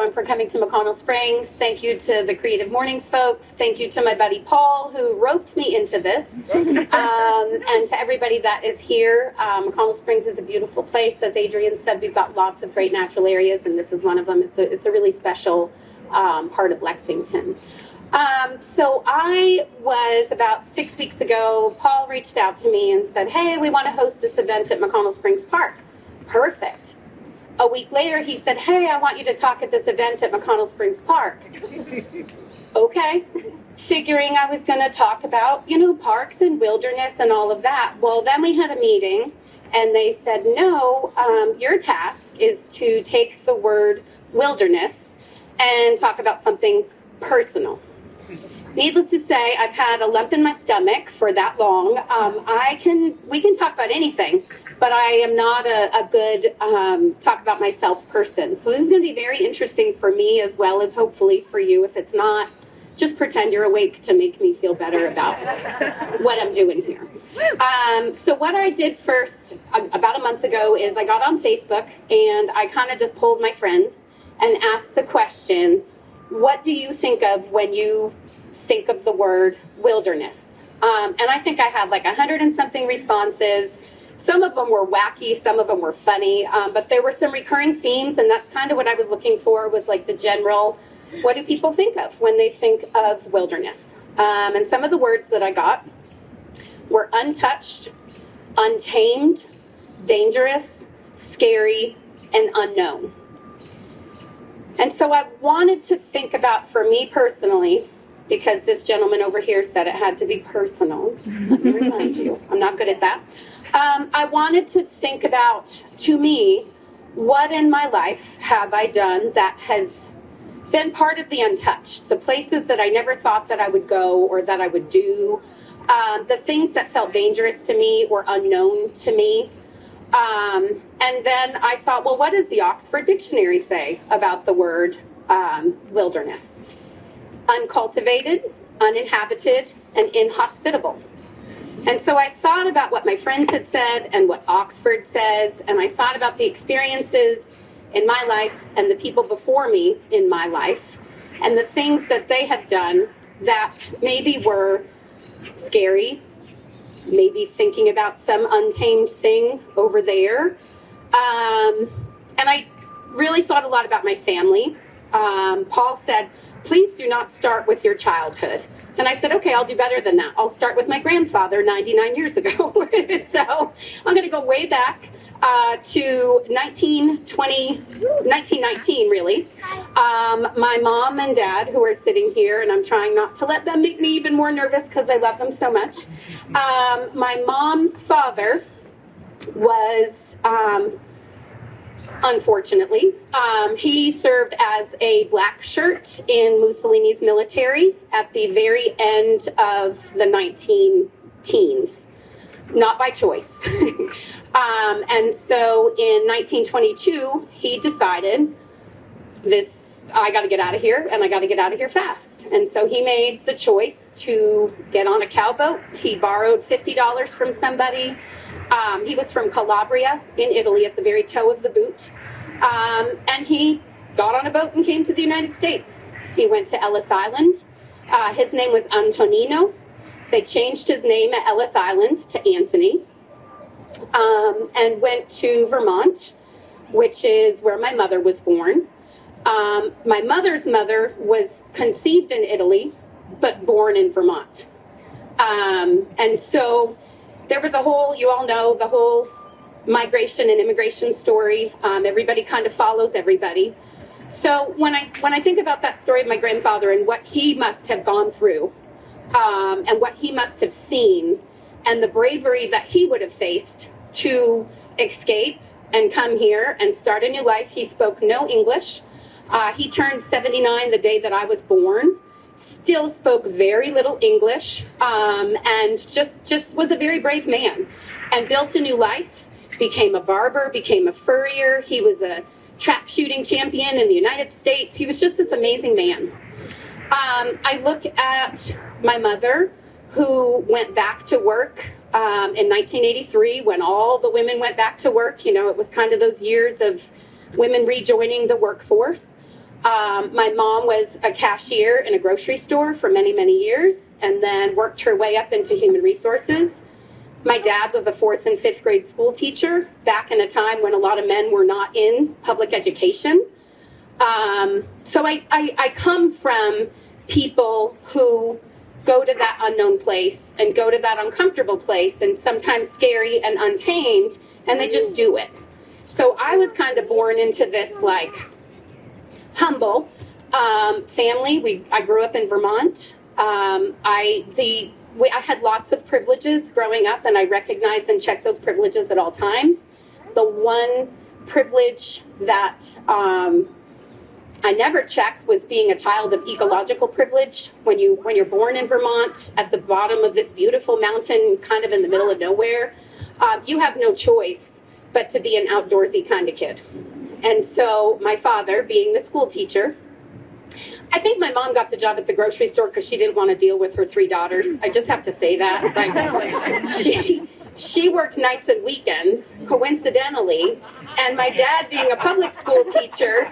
everyone for coming to McConnell Springs. Thank you to the Creative Mornings folks. Thank you to my buddy Paul, who roped me into this. And to everybody that is here. McConnell Springs is a beautiful place. As Adrian said, we've got lots of great natural areas, and this is one of them. It's a really special part of Lexington. So I was, about 6 weeks ago, Paul reached out to me and said, hey, we want to host this event at McConnell Springs Park. Perfect. A week later, he said, hey, I want you to talk at this event at McConnell Springs Park. Okay. Figuring I was going to talk about, parks and wilderness and all of that. Well, then we had a meeting, and they said, no, your task is to take the word wilderness and talk about something personal. Needless to say, I've had a lump in my stomach for that long. We can talk about anything, but I am not a good talk about myself person. So this is going to be very interesting for me as well as hopefully for you. If it's not, just pretend you're awake to make me feel better about what I'm doing here. So what I did first about a month ago is I got on Facebook and I kind of just polled my friends and asked the question, what do you think of when you think of the word wilderness? And I think I had like 100 and something responses. Some of them were wacky, some of them were funny, but there were some recurring themes, and that's kind of what I was looking for, was like the general, what do people think of when they think of wilderness? And some of the words that I got were untouched, untamed, dangerous, scary, and unknown. And so I wanted to think about, for me personally, because this gentleman over here said it had to be personal. Let me remind you, I'm not good at that. I wanted to think about, to me, what in my life have I done that has been part of the untouched, the places that I never thought that I would go or that I would do, the things that felt dangerous to me or unknown to me. And then I thought, well, what does the Oxford Dictionary say about the word wilderness? Uncultivated, uninhabited, and inhospitable. And so I thought about what my friends had said and what Oxford says, and I thought about the experiences in my life and the people before me in my life, and the things that they have done that maybe were scary, maybe thinking about some untamed thing over there. And I really thought a lot about my family. Paul said, please do not start with your childhood. And I said, okay, I'll do better than that. I'll start with my grandfather 99 years ago. So I'm going to go way back to 1919, really. My mom and dad, who are sitting here, and I'm trying not to let them make me even more nervous because I love them so much. My mom's father was, unfortunately, he served as a black shirt in Mussolini's military at the very end of the 19-teens. Not by choice. And so in 1922, he decided, I got to get out of here, and I got to get out of here fast. And so he made the choice to get on a cowboat. He borrowed $50 from somebody. He was from Calabria in Italy, at the very toe of the boot. And he got on a boat and came to the United States. He went to Ellis Island. His name was Antonino. They changed his name at Ellis Island to Anthony. And went to Vermont, which is where my mother was born. My mother's mother was conceived in Italy, but born in Vermont. And so there was a whole, you all know, the whole migration and immigration story. Everybody kind of follows everybody. So when I think about that story of my grandfather and what he must have gone through, and what he must have seen, and the bravery that he would have faced to escape and come here and start a new life. He spoke no English. He turned 79 the day that I was born. Still spoke very little English, and just was a very brave man, and built a new life. Became a barber, became a furrier. He was a trap shooting champion in the United States. He was just this amazing man. I look at my mother, who went back to work in 1983 when all the women went back to work. You know, it was kind of those years of women rejoining the workforce. My mom was a cashier in a grocery store for many, many years, and then worked her way up into human resources. My dad was a 4th and 5th grade school teacher back in a time when a lot of men were not in public education. So I come from people who go to that unknown place and go to that uncomfortable place and sometimes scary and untamed, and they just do it. So I was kind of born into this like humble family. I grew up in Vermont. I had lots of privileges growing up, and I recognize and check those privileges at all times. The one privilege that I never checked was being a child of ecological privilege. When you're born in Vermont at the bottom of this beautiful mountain, kind of in the middle of nowhere, you have no choice but to be an outdoorsy kind of kid. And so my father, being the school teacher, I think my mom got the job at the grocery store because she didn't want to deal with her 3 daughters. I just have to say that. Like, she worked nights and weekends, coincidentally, and my dad, being a public school teacher,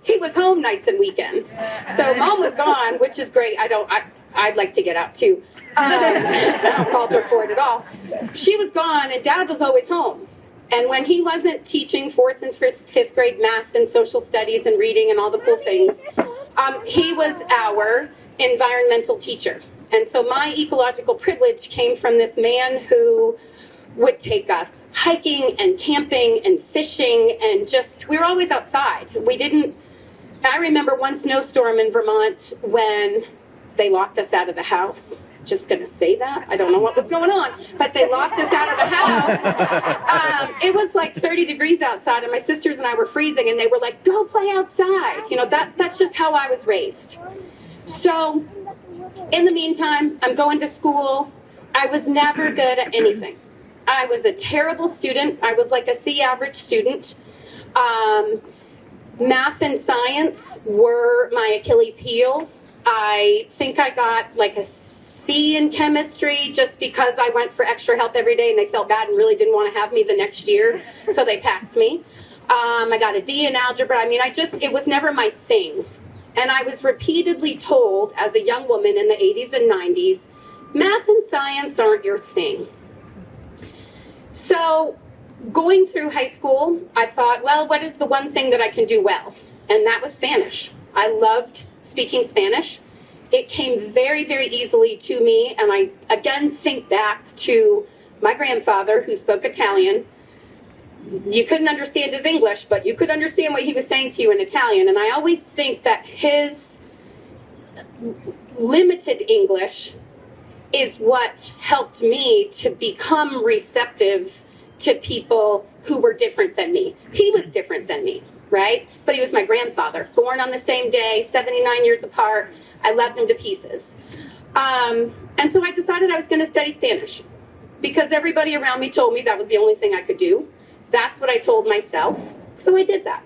he was home nights and weekends. So mom was gone, which is great. I'd like to get out too. I don't falter for it at all. She was gone, and dad was always home. And when he wasn't teaching 4th and 5th grade math and social studies and reading and all the cool things, he was our environmental teacher. And so my ecological privilege came from this man who would take us hiking and camping and fishing, and we were always outside. I remember one snowstorm in Vermont when they locked us out of the house. Just going to say that. I don't know what was going on, but they locked us out of the house. It was like 30 degrees outside, and my sisters and I were freezing, and they were like, go play outside. You know, that's just how I was raised. So in the meantime, I'm going to school. I was never good at anything. I was a terrible student. I was like a C average student. Math and science were my Achilles heel. I think I got like a C in chemistry just because I went for extra help every day and they felt bad and really didn't want to have me the next year, so they passed me. I got a D in algebra. I mean, it was never my thing. And I was repeatedly told as a young woman in the 80s and 90s, math and science aren't your thing. So going through high school, I thought, well, what is the one thing that I can do well? And that was Spanish. I loved speaking Spanish. It came very, very easily to me, and I again think back to my grandfather who spoke Italian. You couldn't understand his English, but you could understand what he was saying to you in Italian, and I always think that his limited English is what helped me to become receptive to people who were different than me. He was different than me, right? But he was my grandfather, born on the same day, 79 years apart. I loved him to pieces. And so I decided I was going to study Spanish because everybody around me told me that was the only thing I could do. That's what I told myself. So I did that.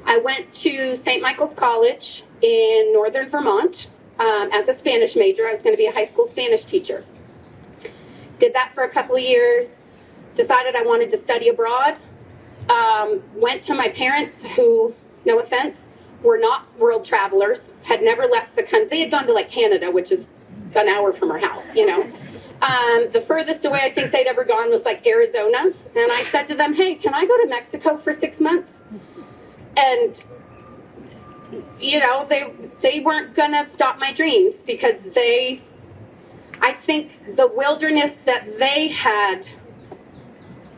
I went to St. Michael's College in northern Vermont as a Spanish major. I was going to be a high school Spanish teacher. Did that for a couple of years. Decided I wanted to study abroad. Went to my parents who, no offense, were not world travelers, had never left the country. They had gone to like Canada, which is an hour from our house, you know. The furthest away I think they'd ever gone was like Arizona. And I said to them, hey, can I go to Mexico for 6 months? And, you know, they weren't going to stop my dreams because I think the wilderness that they had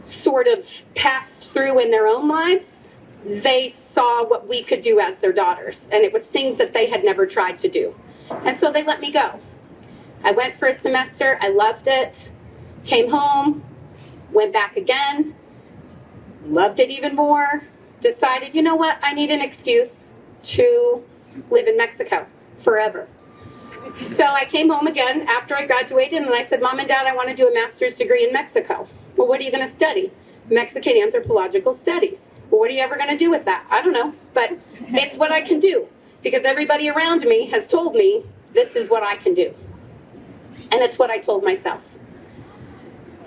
sort of passed through in their own lives, they saw what we could do as their daughters. And it was things that they had never tried to do. And so they let me go. I went for a semester. I loved it. Came home. Went back again. Loved it even more. Decided, you know what? I need an excuse to live in Mexico forever. So I came home again after I graduated and I said, Mom and Dad, I want to do a master's degree in Mexico. Well, what are you going to study? Mexican anthropological studies. Well, what are you ever going to do with that? I don't know, but it's what I can do because everybody around me has told me this is what I can do. And it's what I told myself.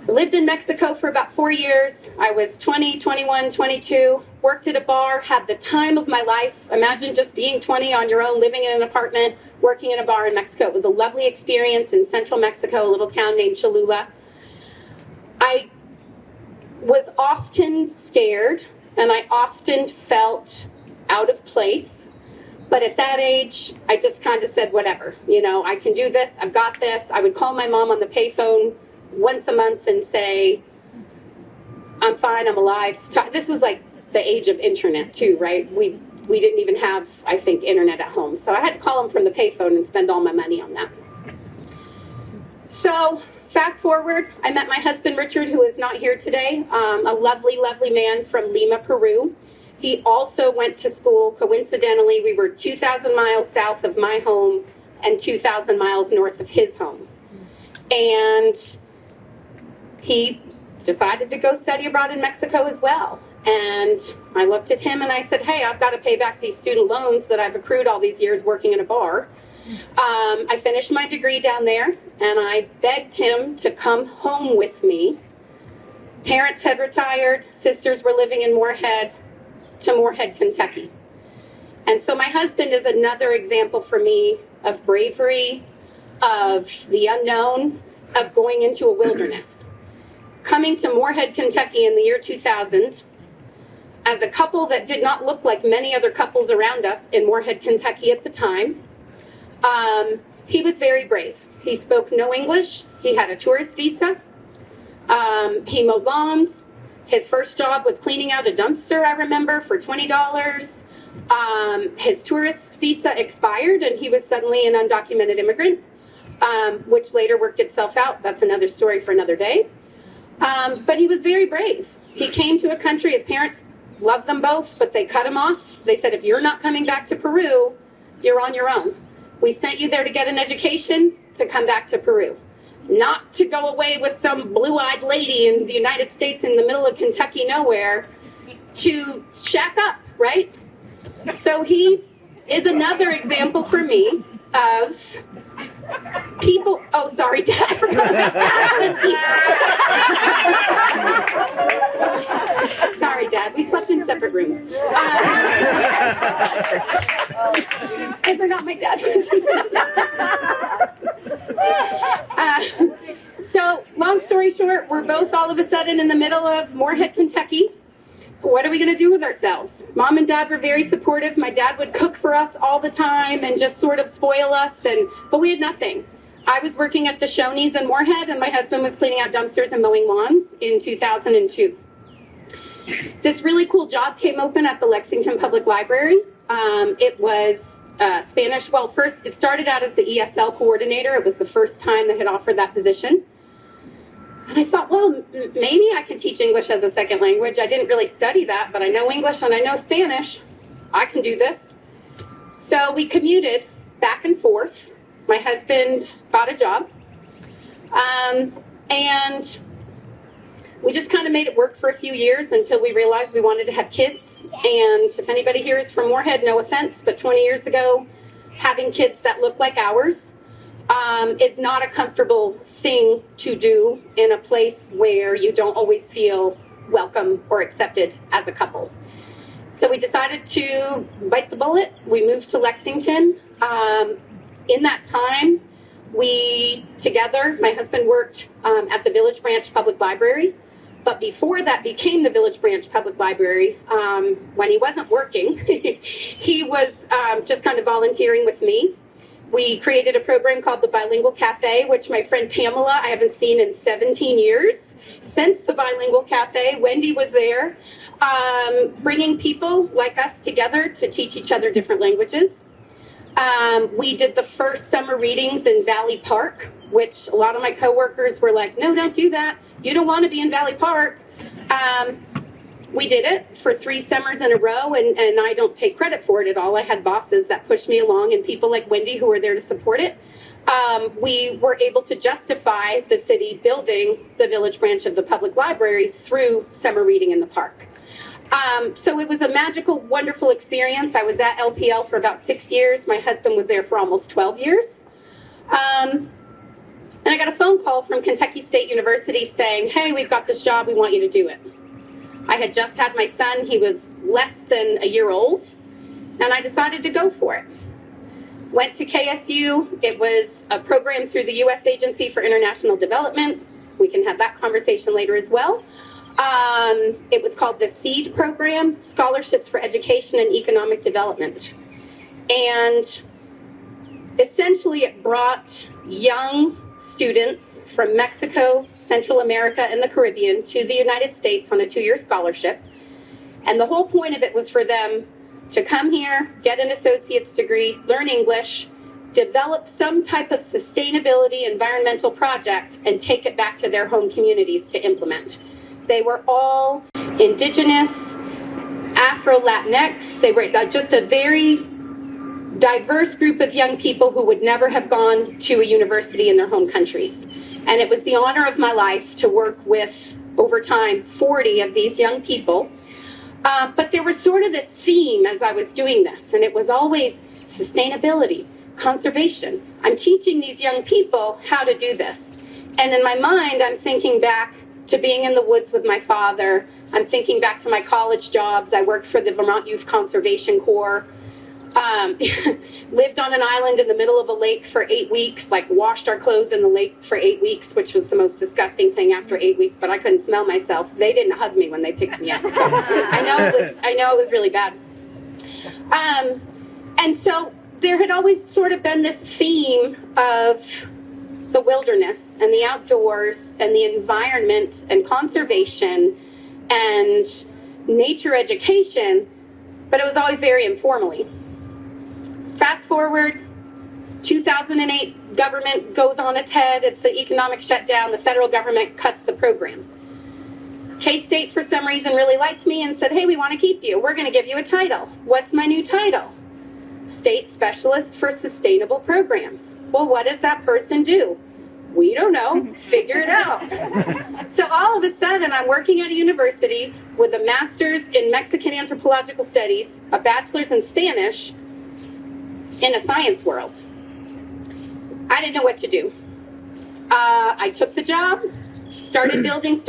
Lived in Mexico for about 4 years. I was 20, 21, 22, worked at a bar, had the time of my life. Imagine just being 20 on your own, living in an apartment, working in a bar in Mexico. It was a lovely experience in central Mexico, a little town named Cholula. I was often scared, and I often felt out of place. But at that age, I just kind of said, whatever. You know, I can do this. I've got this. I would call my mom on the payphone once a month and say, I'm fine, I'm alive. This is like the age of internet too, right? We didn't even have, I think, internet at home. So I had to call them from the payphone and spend all my money on that. So fast forward, I met my husband, Richard, who is not here today, a lovely, lovely man from Lima, Peru. He also went to school. Coincidentally, we were 2,000 miles south of my home and 2,000 miles north of his home. And he decided to go study abroad in Mexico as well. And I looked at him and I said, hey, I've got to pay back these student loans that I've accrued all these years working in a bar. I finished my degree down there, and I begged him to come home with me. Parents had retired, sisters were living in Moorhead, to Moorhead, Kentucky. And so my husband is another example for me of bravery, of the unknown, of going into a wilderness. Coming to Moorhead, Kentucky in the year 2000, as a couple that did not look like many other couples around us in Moorhead, Kentucky at the time, he was very brave. He spoke no English. He had a tourist visa. He mowed lawns. His first job was cleaning out a dumpster, I remember, for $20. His tourist visa expired, and he was suddenly an undocumented immigrant, which later worked itself out. That's another story for another day. But he was very brave. He came to a country, his parents loved them both, but they cut him off. They said, if you're not coming back to Peru, you're on your own. We sent you there to get an education, to come back to Peru. Not to go away with some blue-eyed lady in the United States in the middle of Kentucky nowhere to shack up, right? So he is another example for me of people. Oh, sorry, Dad. I forgot that Dad was here. Sorry, Dad. We slept in separate rooms. I forgot my dad was here. So, long story short, we're both all of a sudden in the middle of Moorhead, Kentucky. What are we going to do with ourselves? Mom and Dad were very supportive. My dad would cook for us all the time and just sort of spoil us, but we had nothing. I was working at the Shoney's in Moorhead, and my husband was cleaning out dumpsters and mowing lawns in 2002. This really cool job came open at the Lexington Public Library. It was Spanish. Well, first, it started out as the ESL coordinator. It was the first time they had offered that position. And I thought, well, maybe I can teach English as a second language. I didn't really study that, but I know English and I know Spanish. I can do this. So we commuted back and forth. My husband got a job. And we just kind of made it work for a few years until we realized we wanted to have kids. And if anybody here is from Moorhead, no offense, but 20 years ago, having kids that look like ours is not a comfortable thing to do in a place where you don't always feel welcome or accepted as a couple. So we decided to bite the bullet. We moved to Lexington. In that time, we together, my husband worked at the Village Branch Public Library. But before that became the Village Branch Public Library, when he wasn't working, he was just kind of volunteering with me. We created a program called the Bilingual Cafe, which my friend Pamela, I haven't seen in 17 years. Since the Bilingual Cafe, Wendy was there, bringing people like us together to teach each other different languages. We did the first summer readings in Valley Park, which a lot of my coworkers were like, no, don't do that. You don't want to be in Valley Park. We did it for 3 summers in a row, and I don't take credit for it at all. I had bosses that pushed me along and people like Wendy who were there to support it. We were able to justify the city building the Village Branch of the Public Library through summer reading in the park. So it was a magical, wonderful experience. I was at LPL for about 6 years. My husband was there for almost 12 years. And I got a phone call from Kentucky State University saying, hey, we've got this job, we want you to do it. I had just had my son, he was less than a year old, and I decided to go for it. Went to KSU. It was a program through the U.S. Agency for International Development. We can have that conversation later as well. It was called the SEED program, Scholarships for Education and Economic Development. And essentially it brought young students from Mexico, Central America, and the Caribbean to the United States on a 2-year scholarship. And the whole point of it was for them to come here, get an associate's degree, learn English, develop some type of sustainability environmental project, and take it back to their home communities to implement. They were all indigenous, Afro-Latinx. They were just a very diverse group of young people who would never have gone to a university in their home countries. And it was the honor of my life to work with, over time, 40 of these young people. But there was sort of this theme as I was doing this, and it was always sustainability, conservation. I'm teaching these young people how to do this. And in my mind, I'm thinking back to being in the woods with my father. I'm thinking back to my college jobs. I worked for the Vermont Youth Conservation Corps. Lived on an island in the middle of a lake for 8 weeks, like washed our clothes in the lake for 8 weeks, which was the most disgusting thing after 8 weeks, but I couldn't smell myself. They didn't hug me when they picked me up. So I know it was really bad. And so there had always sort of been this theme of the wilderness and the outdoors and the environment and conservation and nature education, but it was always very informally. Fast forward, 2008, government goes on its head. It's an economic shutdown. The federal government cuts the program. K-State, for some reason, really liked me and said, hey, we want to keep you. We're going to give you a title. What's my new title? State Specialist for Sustainable Programs. Well, what does that person do? We don't know. Figure it out. So all of a sudden, I'm working at a university with a master's in Mexican anthropological studies, a bachelor's in Spanish, in a science world. I didn't know what to do. I took the job, started building,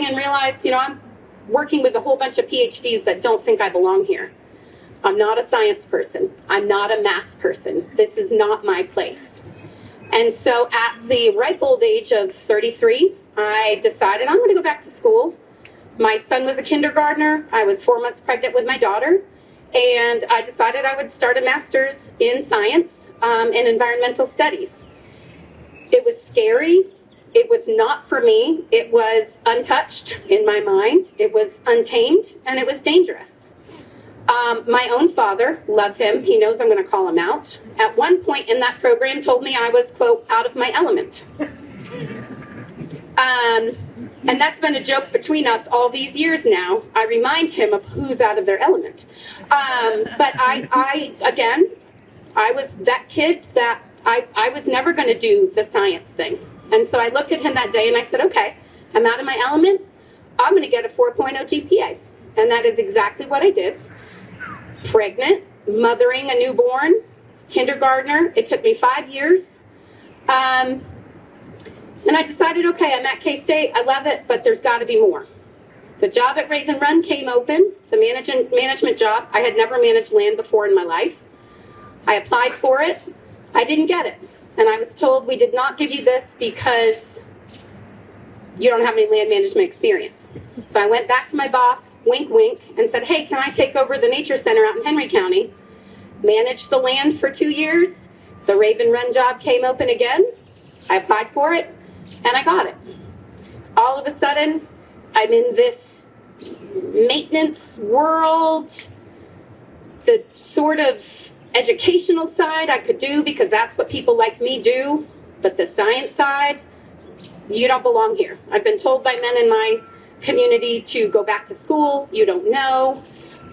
and realized, I'm working with a whole bunch of PhDs that don't think I belong here. I'm not a science person. I'm not a math person. This is not my place. And so at the ripe old age of 33, I decided I'm going to go back to school. My son was a kindergartner. I was 4 months pregnant with my daughter. And I decided I would start a master's in science in environmental studies. It was scary. It was not for me. It was untouched in my mind. It was untamed, and it was dangerous. My own father, love him, he knows I'm going to call him out, at one point in that program told me I was, quote, out of my element. And that's been a joke between us all these years now. I remind him of who's out of their element. But I was that kid that I was never going to do the science thing. And so I looked at him that day and I said, okay, I'm out of my element. I'm going to get a 4.0 GPA. And that is exactly what I did. Pregnant, mothering a newborn, kindergartner. It took me 5 years. And I decided, okay, I'm at K-State. I love it, but there's got to be more. The job at Raven Run came open, the management job. I had never managed land before in my life. I applied for it. I didn't get it. And I was told, we did not give you this because you don't have any land management experience. So I went back to my boss, wink, wink, and said, hey, can I take over the nature center out in Henry County? Managed the land for 2 years. The Raven Run job came open again. I applied for it, and I got it. All of a sudden, I'm in this maintenance world. The sort of educational side I could do because that's what people like me do, but the science side, you don't belong here. I've been told by men in my community to go back to school. You don't know.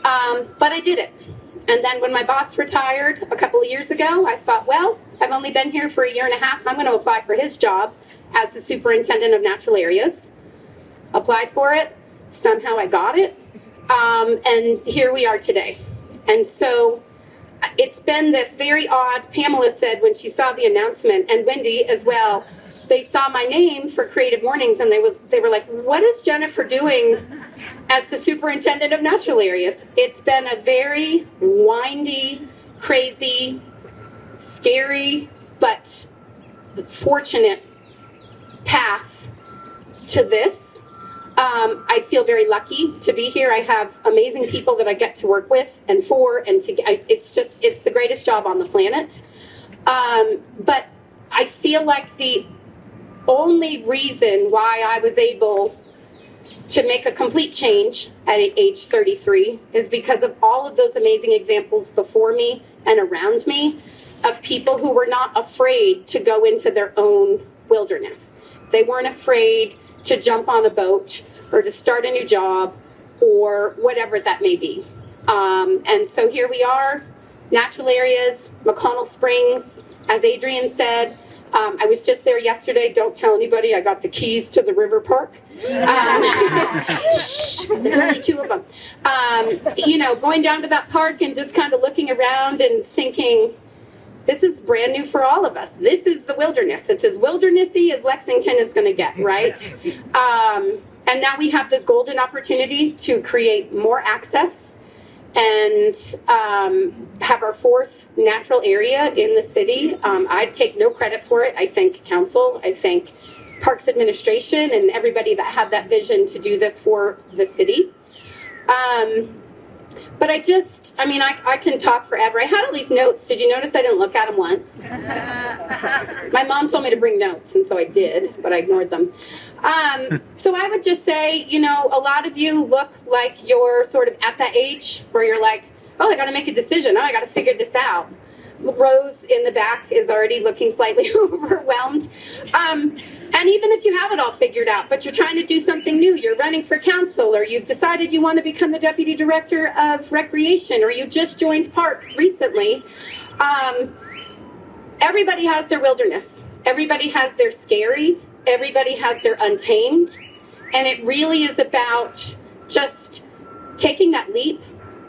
But I did it. And then when my boss retired a couple of years ago, I thought, well, I've only been here for 1.5 years. I'm going to apply for his job as the superintendent of natural areas. Applied for it. Somehow I got it. And here we are today. And so it's been this very odd, Pamela said when she saw the announcement, and Wendy as well, they saw my name for Creative Mornings, and they were like, what is Jennifer doing as the superintendent of natural areas? It's been a very windy, crazy, scary, but fortunate path to this. I feel very lucky to be here. I have amazing people that I get to work with and for, and it's the greatest job on the planet. But I feel like the only reason why I was able to make a complete change at age 33 is because of all of those amazing examples before me and around me of people who were not afraid to go into their own wilderness. They weren't afraid to jump on a boat or to start a new job or whatever that may be. And so here we are, natural areas, McConnell Springs, as Adrian said. I was just there yesterday. Don't tell anybody. I got the keys to the river park. There's only 2 of them. Going down to that park and just kind of looking around and thinking, this is brand new for all of us. This is the wilderness. It's as wildernessy as Lexington is going to get, right? And now we have this golden opportunity to create more access and have our 4th natural area in the city. I take no credit for it. I thank council. I thank Parks Administration and everybody that had that vision to do this for the city. But I can talk forever. I had all these notes. Did you notice I didn't look at them once? My mom told me to bring notes, and so I did, but I ignored them. So I would just say, a lot of you look like you're sort of at that age where you're like, oh, I got to make a decision. Oh, I got to figure this out. Rose in the back is already looking slightly overwhelmed. And even if you have it all figured out, but you're trying to do something new, you're running for council, or you've decided you want to become the deputy director of recreation, or you just joined parks recently, everybody has their wilderness. Everybody has their scary. Everybody has their untamed. And it really is about just taking that leap.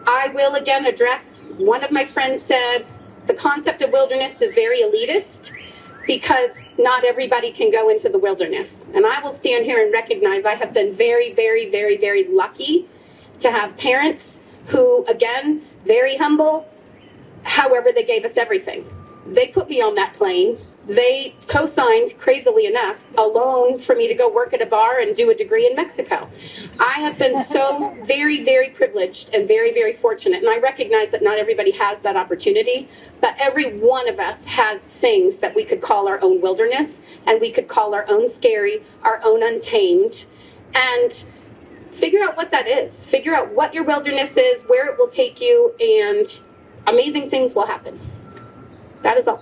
I will again address, one of my friends said, the concept of wilderness is very elitist because not everybody can go into the wilderness. And I will stand here and recognize I have been very, very, very, very lucky to have parents who, again, very humble. However, they gave us everything. They put me on that plane. They co-signed, crazily enough, a loan for me to go work at a bar and do a degree in Mexico. I have been so very, very privileged and very, very fortunate. And I recognize that not everybody has that opportunity, but every one of us has things that we could call our own wilderness, and we could call our own scary, our own untamed, and figure out what that is. Figure out what your wilderness is, where it will take you, and amazing things will happen. That is all.